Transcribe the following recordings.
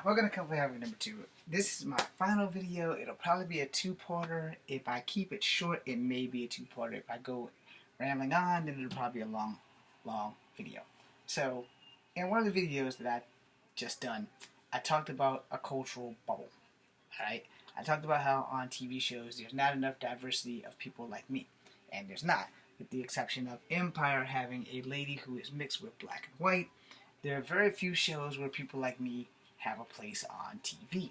We're gonna come with having number two. This is my final video. It'll probably be a two-parter. If I keep it short, it may be a two-parter. If I go rambling on, then it'll probably be a long video. So, in one of the videos that I just done, I talked about a cultural bubble. Alright? I talked about how on TV shows there's not enough diversity of people like me. And there's not, with the exception of Empire having a lady who is mixed with black and white. There are very few shows where people like me have a place on TV.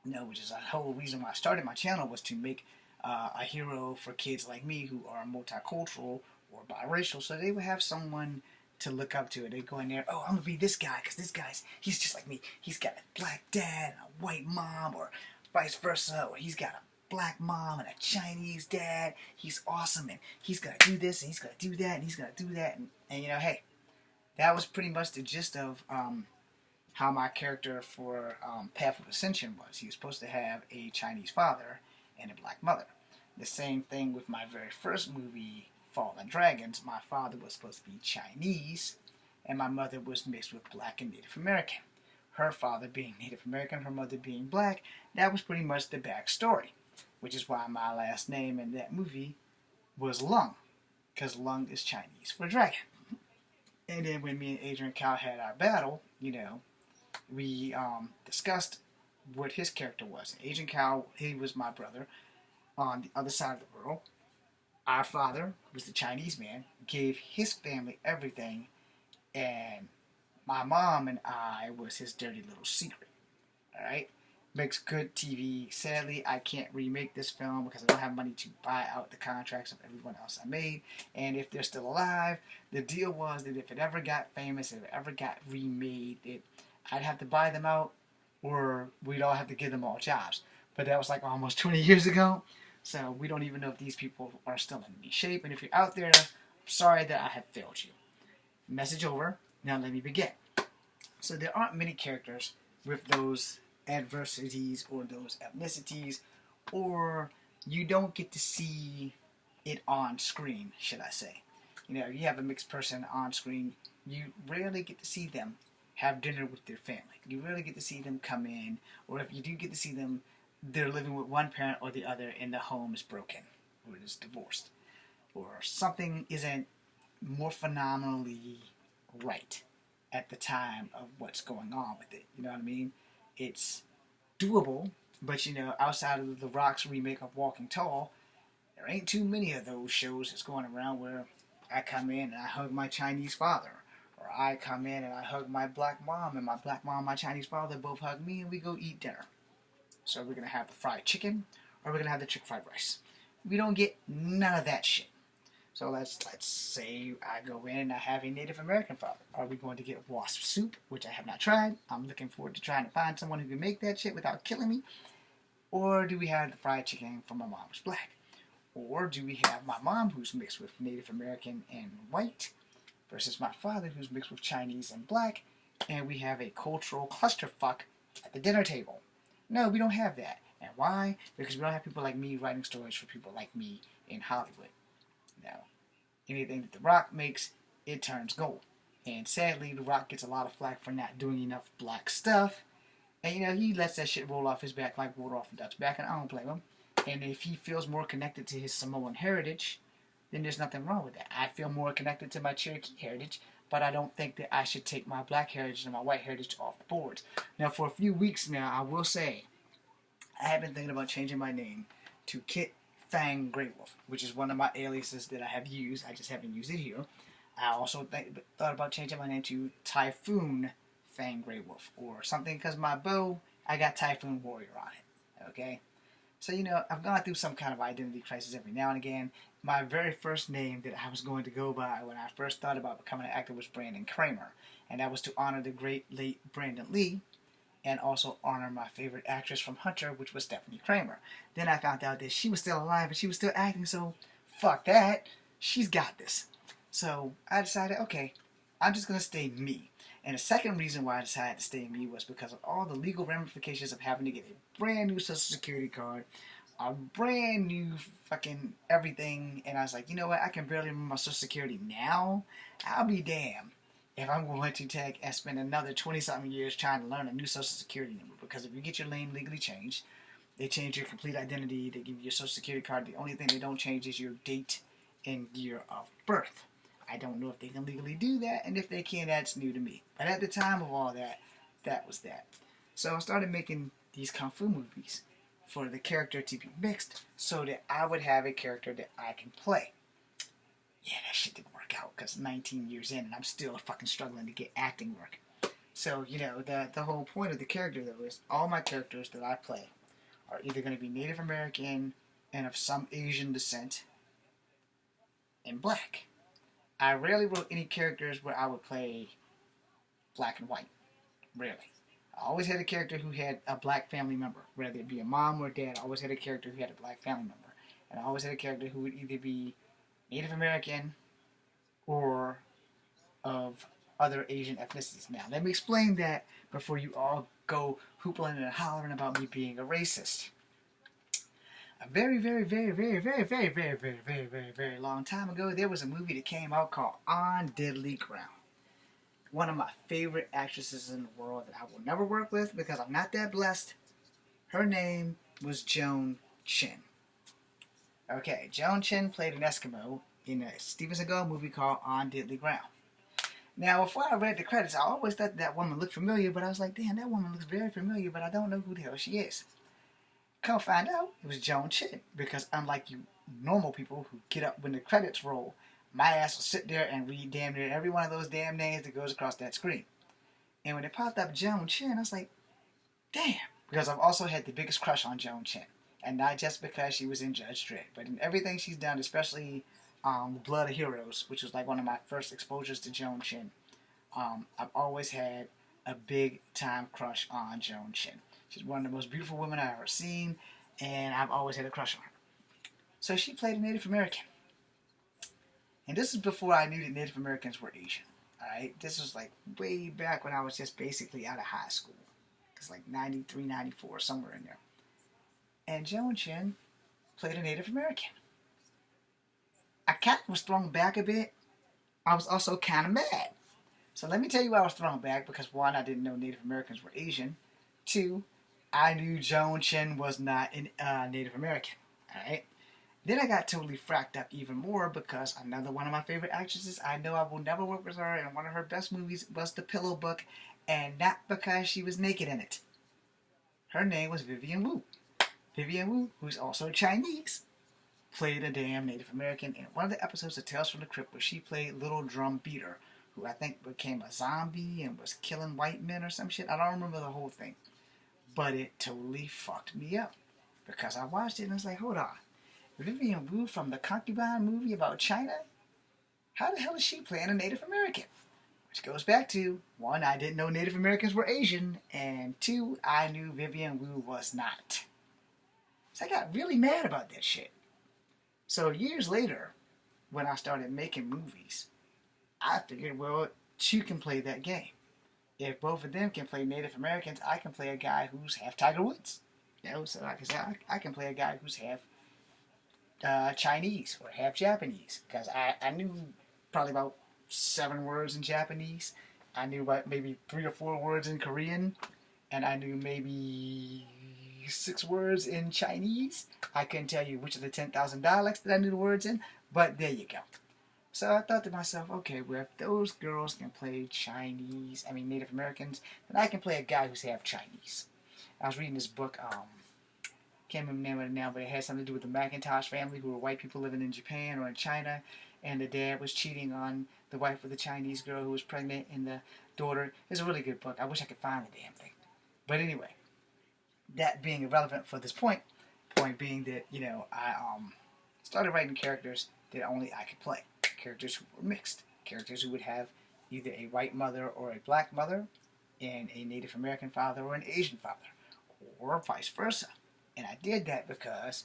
Which is a whole reason why I started my channel, was to make a hero for kids like me who are multicultural or biracial, so they would have someone to look up to. They go in there, oh, I'm gonna be this guy because this he's just like me. He's got a black dad and a white mom, or vice versa, or he's got a black mom and a Chinese dad. He's awesome, and he's gonna do this, and he's gonna do that, and he's gonna do that, and hey, that was pretty much the gist of how my character for Path of Ascension was. He was supposed to have a Chinese father and a black mother. The same thing with my very first movie, Fallen Dragons. My father was supposed to be Chinese, and my mother was mixed with black and Native American. Her father being Native American, her mother being black. That was pretty much the backstory, which is why my last name in that movie was Lung, because Lung is Chinese for dragon. And then when me and Adrian Cal had our battle, we discussed what his character was. Agent Cal, he was my brother on the other side of the world. Our father, who was the Chinese man, gave his family everything, and my mom and I was his dirty little secret. Alright? Makes good TV. Sadly, I can't remake this film because I don't have money to buy out the contracts of everyone else I made. And if they're still alive, the deal was that if it ever got famous, if it ever got remade, I'd have to buy them out, or we'd all have to give them all jobs. But that was like almost 20 years ago, so we don't even know if these people are still in any shape. And if you're out there, I'm sorry that I have failed you. Message over. Now let me begin. So there aren't many characters with those adversities or those ethnicities, or you don't get to see it on screen, should I say. If you have a mixed person on screen, you rarely get to see them have dinner with their family. You rarely get to see them come in, or if you do get to see them, they're living with one parent or the other and the home is broken, or it is divorced, or something isn't more phenomenally right at the time of what's going on with it. You know what I mean? It's doable, but outside of the Rock's remake of Walking Tall, there ain't too many of those shows that's going around where I come in and I hug my Chinese father, or I come in and I hug my black mom, and my black mom and my Chinese father both hug me, and we go eat dinner. So we're going to have the fried chicken, or we're going to have the chicken fried rice. We don't get none of that shit. So let's say I go in and I have a Native American father. Are we going to get wasp soup, which I have not tried? I'm looking forward to trying to find someone who can make that shit without killing me. Or do we have the fried chicken from my mom who's black? Or do we have my mom who's mixed with Native American and white versus my father who's mixed with Chinese and black, and we have a cultural clusterfuck at the dinner table? No, we don't have that. And why? Because we don't have people like me writing stories for people like me in Hollywood. Now, anything that The Rock makes, it turns gold. And sadly, The Rock gets a lot of flack for not doing enough black stuff. And he lets that shit roll off his back like water off a duck's back, and I don't blame him. And if he feels more connected to his Samoan heritage, then there's nothing wrong with that. I feel more connected to my Cherokee heritage, but I don't think that I should take my black heritage and my white heritage off the boards. Now, for a few weeks now, I will say, I have been thinking about changing my name to Kit Fang Grey Wolf, which is one of my aliases that I have used. I just haven't used it here. I also thought about changing my name to Typhoon Fang Grey Wolf, or something, because my bow, I got Typhoon Warrior on it. Okay? So, I've gone through some kind of identity crisis every now and again. My very first name that I was going to go by when I first thought about becoming an actor was Brandon Kramer, and that was to honor the great late Brandon Lee, and also honor my favorite actress from Hunter, which was Stephanie Kramer. Then I found out that she was still alive and she was still acting, so fuck that. She's got this. So I decided, okay, I'm just going to stay me. And the second reason why I decided to stay me was because of all the legal ramifications of having to get a brand new Social Security card, a brand new fucking everything. And I was like, you know what, I can barely remember my Social Security now. I'll be damned if I'm going to take and spend another 20-something years trying to learn a new social security number. Because if you get your name legally changed, they change your complete identity, they give you your social security card. The only thing they don't change is your date and year of birth. I don't know if they can legally do that, and if they can, that's new to me. But at the time of all that, that was that. So I started making these Kung Fu movies for the character to be mixed so that I would have a character that I can play. Yeah, that shit didn't work out because 19 years in and I'm still fucking struggling to get acting work. So, you know, the whole point of the character, though, is all my characters that I play are either going to be Native American and of some Asian descent and black. I rarely wrote any characters where I would play black and white. Rarely. I always had a character who had a black family member, whether it be a mom or a dad. I always had a character who had a black family member. And I always had a character who would either be Native American or of other Asian ethnicities. Now, let me explain that before you all go hoopling and hollering about me being a racist. A very, very, very, very, very, very, very, very, very, very, very long time ago, there was a movie that came out called On Deadly Ground. One of my favorite actresses in the world that I will never work with because I'm not that blessed. Her name was Joan Chen. Okay, Joan Chen played an Eskimo in a Steven Seagal movie called On Deadly Ground. Now, before I read the credits, I always thought that woman looked familiar, but I was like, damn, that woman looks very familiar, but I don't know who the hell she is. Come find out, it was Joan Chen, because unlike you normal people who get up when the credits roll, my ass will sit there and read damn near every one of those damn names that goes across that screen. And when it popped up Joan Chen, I was like, damn. Because I've also had the biggest crush on Joan Chen. And not just because she was in Judge Dredd, but in everything she's done, especially Blood of Heroes, which was like one of my first exposures to Joan Chen. I've always had a big time crush on Joan Chen. She's one of the most beautiful women I've ever seen, and I've always had a crush on her. So she played a Native American. And this is before I knew that Native Americans were Asian. Alright? This was like way back when I was just basically out of high school. It's like 93, 94, somewhere in there. And Joan Chen played a Native American. I kind of was thrown back a bit. I was also kind of mad. So let me tell you why I was thrown back, because one, I didn't know Native Americans were Asian. Two, I knew Joan Chen was not a Native American. Alright? Then I got totally fracked up even more because another one of my favorite actresses, I know I will never work with her, and one of her best movies was The Pillow Book, and not because she was naked in it. Her name was Vivian Wu. Vivian Wu, who's also Chinese, played a damn Native American in one of the episodes of Tales from the Crypt where she played Little Drum Beater, who I think became a zombie and was killing white men or some shit. I don't remember the whole thing. But it totally fucked me up. Because I watched it and I was like, hold on. Vivian Wu from the Concubine movie about China? How the hell is she playing a Native American? Which goes back to, one, I didn't know Native Americans were Asian, and two, I knew Vivian Wu was not. So I got really mad about that shit. So years later, when I started making movies, I figured, well, two can play that game. If both of them can play Native Americans, I can play a guy who's half Tiger Woods. You know, so like I said, I can play a guy who's half Chinese or half Japanese, because I knew probably about 7 words in Japanese. I knew about maybe 3 or 4 words in Korean, and I knew maybe 6 words in Chinese. I couldn't tell you which of the 10,000 dialects that I knew the words in, but there you go. So I thought to myself, okay, well, if those girls can play Native Americans, then I can play a guy who's half Chinese. I was reading this book, can't remember the name of it now, but it had something to do with the Macintosh family, who were white people living in Japan or in China, and the dad was cheating on the wife with the Chinese girl who was pregnant, and the daughter. It's a really good book. I wish I could find the damn thing. But anyway, that being irrelevant for this point being that, you know, I started writing characters that only I could play. Characters who were mixed. Characters who would have either a white mother or a black mother, and a Native American father or an Asian father, or vice versa. And I did that because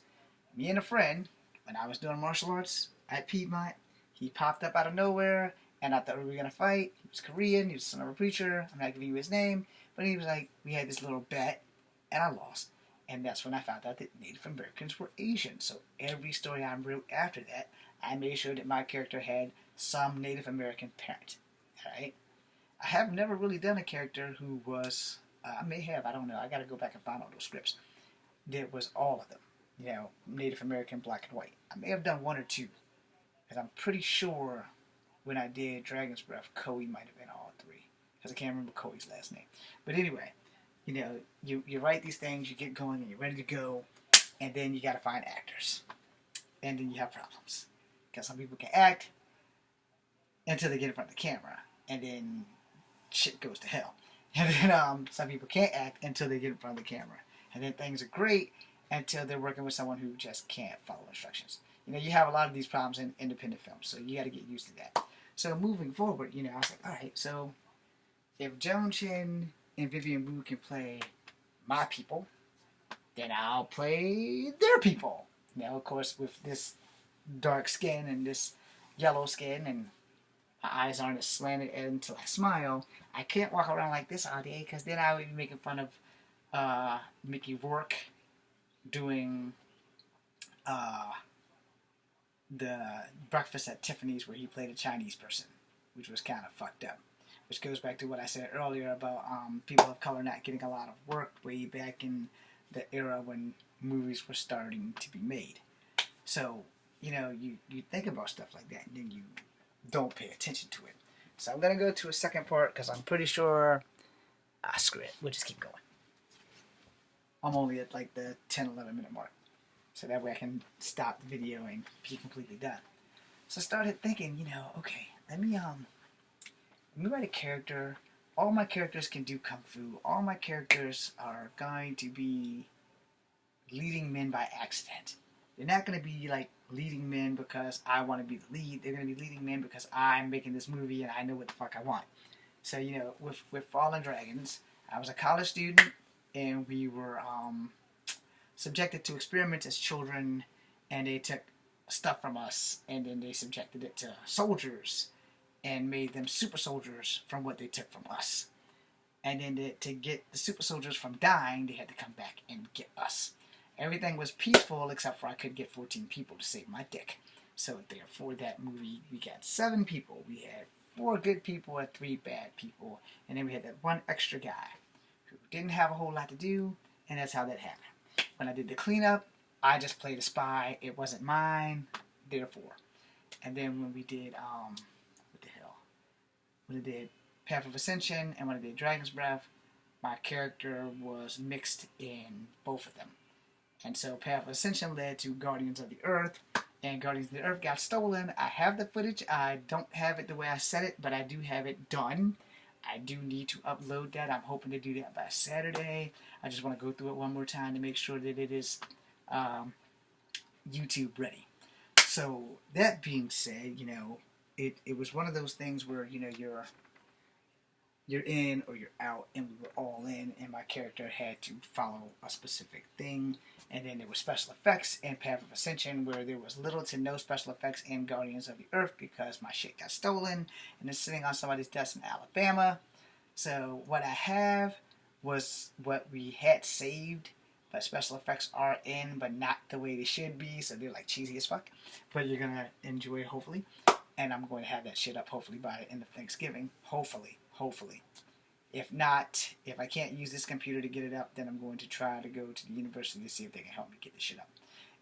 me and a friend, when I was doing martial arts at Piedmont, he popped up out of nowhere, and I thought we were going to fight. He was Korean, he was the son of a preacher, I'm not giving you his name, but he was like, we had this little bet, and I lost. And that's when I found out that Native Americans were Asian. So every story I wrote after that, I made sure that my character had some Native American parent. Alright? I have never really done a character who was, I may have, I don't know, I gotta go back and find all those scripts. That was all of them, you know, Native American, black and white. I may have done one or two, because I'm pretty sure when I did Dragon's Breath, Koei might have been all three, because I can't remember Koei's last name. But anyway, you know, you write these things, you get going, and you're ready to go, and then you gotta find actors. And then you have problems. Because some people can act until they get in front of the camera, and then shit goes to hell. And then some people can't act until they get in front of the camera, and then things are great until they're working with someone who just can't follow instructions. You know, you have a lot of these problems in independent films, so you got to get used to that. So moving forward, you know, I was like, all right, so if Joan Chen and Vivian Wu can play my people, then I'll play their people. Now, of course, with this dark skin and this yellow skin, and my eyes aren't as slanted until I smile, I can't walk around like this all day, because then I would be making fun of Mickey Rourke doing the Breakfast at Tiffany's, where he played a Chinese person, which was kind of fucked up. Which goes back to what I said earlier about people of color not getting a lot of work way back in the era when movies were starting to be made. So, you know, you think about stuff like that, and then you don't pay attention to it. So I'm going to go to a second part, because I'm pretty sure... screw it. We'll just keep going. I'm only at like the 10-11 minute mark. So that way I can stop the video and be completely done. So I started thinking, you know, okay, let me write a character. All my characters can do kung fu. All my characters are going to be leading men by accident. They're not going to be like leading men because I want to be the lead. They're going to be leading men because I'm making this movie and I know what the fuck I want. So, you know, with Fallen Dragons, I was a college student, and we were subjected to experiments as children, and they took stuff from us, and then they subjected it to soldiers and made them super soldiers from what they took from us. And then to get the super soldiers from dying, they had to come back and get us. Everything was peaceful except for I could get 14 people to save my dick. So therefore, that movie, we got 7 people. We had 4 good people and 3 bad people. And then we had that one extra guy who didn't have a whole lot to do, and that's how that happened. When I did the cleanup, I just played a spy. It wasn't mine, therefore. And then when we did, what the hell? When I did Path of Ascension and when I did Dragon's Breath, my character was mixed in both of them. And so Path of Ascension led to Guardians of the Earth, and Guardians of the Earth got stolen. I have the footage. I don't have it the way I said it, but I do have it done. I do need to upload that. I'm hoping to do that by Saturday. I just want to go through it one more time to make sure that it is YouTube ready. So that being said, you know, it was one of those things where, you know, you're in or you're out, and we were all in, and my character had to follow a specific thing. And then there were special effects in Path of Ascension, where there was little to no special effects in Guardians of the Earth because my shit got stolen and it's sitting on somebody's desk in Alabama. So what I have was what we had saved, but special effects are in, but not the way they should be, so they're like cheesy as fuck. But you're gonna enjoy it, hopefully. And I'm going to have that shit up hopefully by the end of Thanksgiving. Hopefully. If not, if I can't use this computer to get it up, then I'm going to try to go to the university to see if they can help me get this shit up.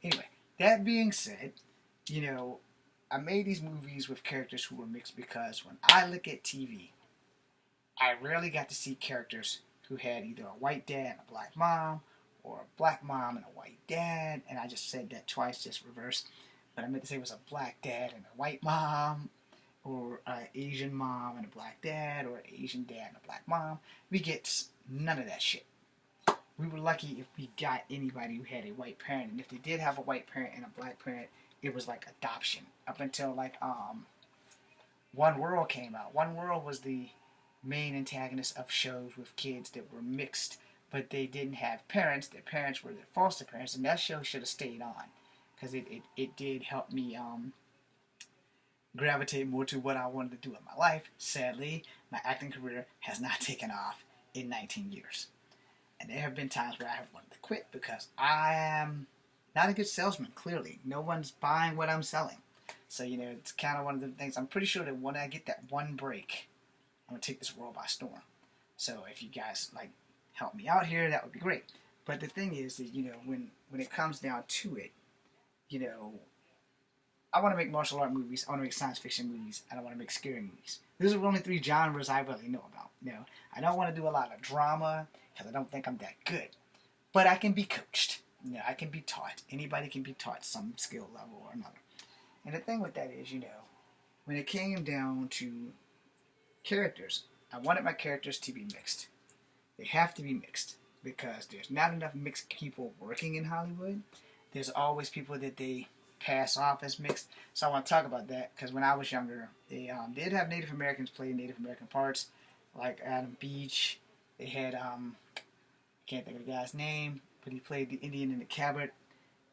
Anyway, that being said, you know, I made these movies with characters who were mixed because when I look at TV, I rarely got to see characters who had either a white dad and a black mom, or a black mom and a white dad, and I just said that twice, just reverse. But I meant to say it was a black dad and a white mom, or an Asian mom and a black dad, or an Asian dad and a black mom. We get none of that shit. We were lucky if we got anybody who had a white parent, and if they did have a white parent and a black parent, it was like adoption. Up until like One World came out. One World was the main antagonist of shows with kids that were mixed, but they didn't have parents. Their parents were their foster parents, and that show should have stayed on, because it did help me gravitate more to what I wanted to do in my life. Sadly, my acting career has not taken off in 19 years. And there have been times where I have wanted to quit because I am not a good salesman, clearly. No one's buying what I'm selling. So, you know, it's kind of one of the things. I'm pretty sure that when I get that one break, I'm gonna take this world by storm. So if you guys like help me out here, that would be great. But the thing is that, you know, when it comes down to it, you know, I want to make martial art movies, I want to make science fiction movies, and I want to make scary movies. Those are the only three genres I really know about. You know, I don't want to do a lot of drama because I don't think I'm that good. But I can be coached. You know, I can be taught. Anybody can be taught some skill level or another. And the thing with that is, you know, when it came down to characters, I wanted my characters to be mixed. They have to be mixed because there's not enough mixed people working in Hollywood. There's always people that they pass off as mixed. So I want to talk about that because when I was younger, they did have Native Americans play Native American parts, like Adam Beach. They had I can't think of the guy's name, but he played the Indian in the Cabot.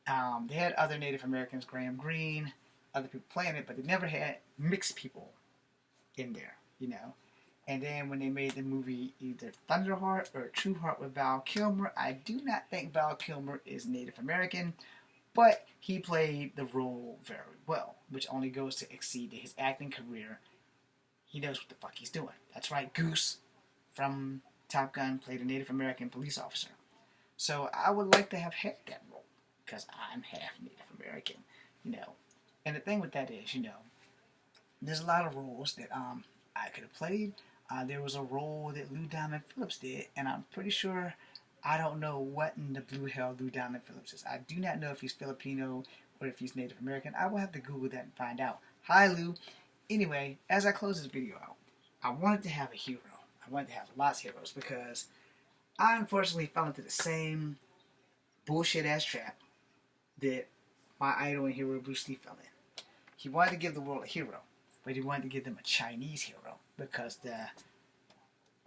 They had other Native Americans, Graham Greene, other people playing it, but they never had mixed people in there, you know. And then when they made the movie either Thunderheart or Trueheart with Val Kilmer, I do not think Val Kilmer is Native American, but he played the role very well, which only goes to exceed his acting career. He knows what the fuck he's doing. That's right, Goose from Top Gun played a Native American police officer. So I would like to have had that role, because I'm half Native American, you know. And the thing with that is, you know, there's a lot of roles that I could have played. There was a role that Lou Diamond Phillips did, and I'm pretty sure, I don't know what in the blue hell Lou Diamond Phillips is. I do not know if he's Filipino or if he's Native American. I will have to Google that and find out. Hi, Lou. Anyway, as I close this video out, I wanted to have a hero. I wanted to have lots of heroes because I unfortunately fell into the same bullshit-ass trap that my idol and hero Bruce Lee fell in. He wanted to give the world a hero, but he wanted to give them a Chinese hero because the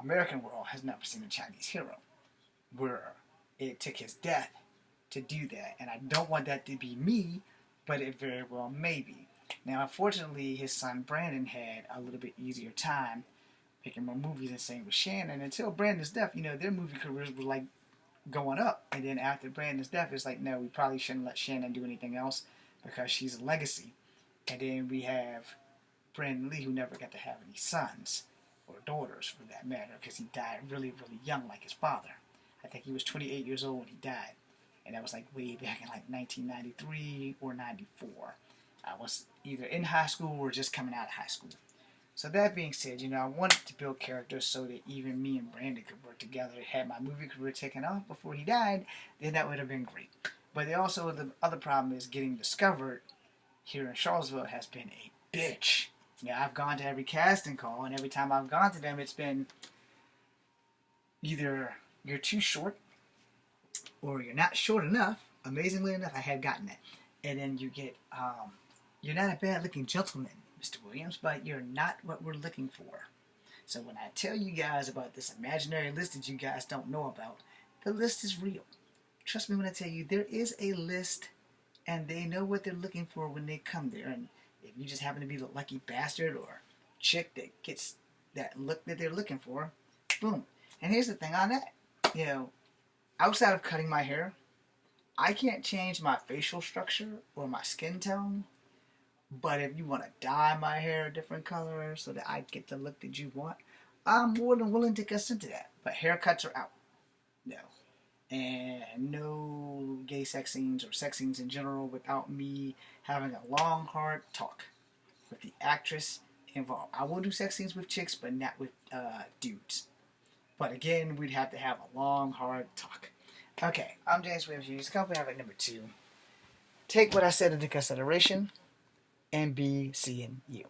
American world has never seen a Chinese hero, where it took his death to do that. And I don't want that to be me, but it very well may be. Now, unfortunately, his son Brandon had a little bit easier time making more movies, and same with Shannon. Until Brandon's death, you know, their movie careers were like going up. And then after Brandon's death, it's like, no, we probably shouldn't let Shannon do anything else because she's a legacy. And then we have Brandon Lee, who never got to have any sons or daughters for that matter, because he died really, really young like his father. I think he was 28 years old when he died. And that was like way back in like 1993 or 94. I was either in high school or just coming out of high school. So that being said, you know, I wanted to build characters so that even me and Brandon could work together. Had my movie career taken off before he died, then that would have been great. But also the other problem is getting discovered here in Charlottesville has been a bitch. Yeah, I've gone to every casting call, and every time I've gone to them, it's been either you're too short or you're not short enough. Amazingly enough, I have gotten that. And then you get, you're not a bad-looking gentleman, Mr. Williams, but you're not what we're looking for. So when I tell you guys about this imaginary list that you guys don't know about, the list is real. Trust me when I tell you, there is a list, and they know what they're looking for when they come there. And if you just happen to be the lucky bastard or chick that gets that look that they're looking for, boom. And here's the thing on that. You know, outside of cutting my hair, I can't change my facial structure or my skin tone. But if you want to dye my hair a different color so that I get the look that you want, I'm more than willing to consent to that. But haircuts are out. No. And no gay sex scenes or sex scenes in general without me having a long, hard talk with the actress involved. I will do sex scenes with chicks, but not with dudes. But again, we'd have to have a long, hard talk. Okay, I'm James Williams. Use company habit number 2. Take what I said into consideration and be seeing you.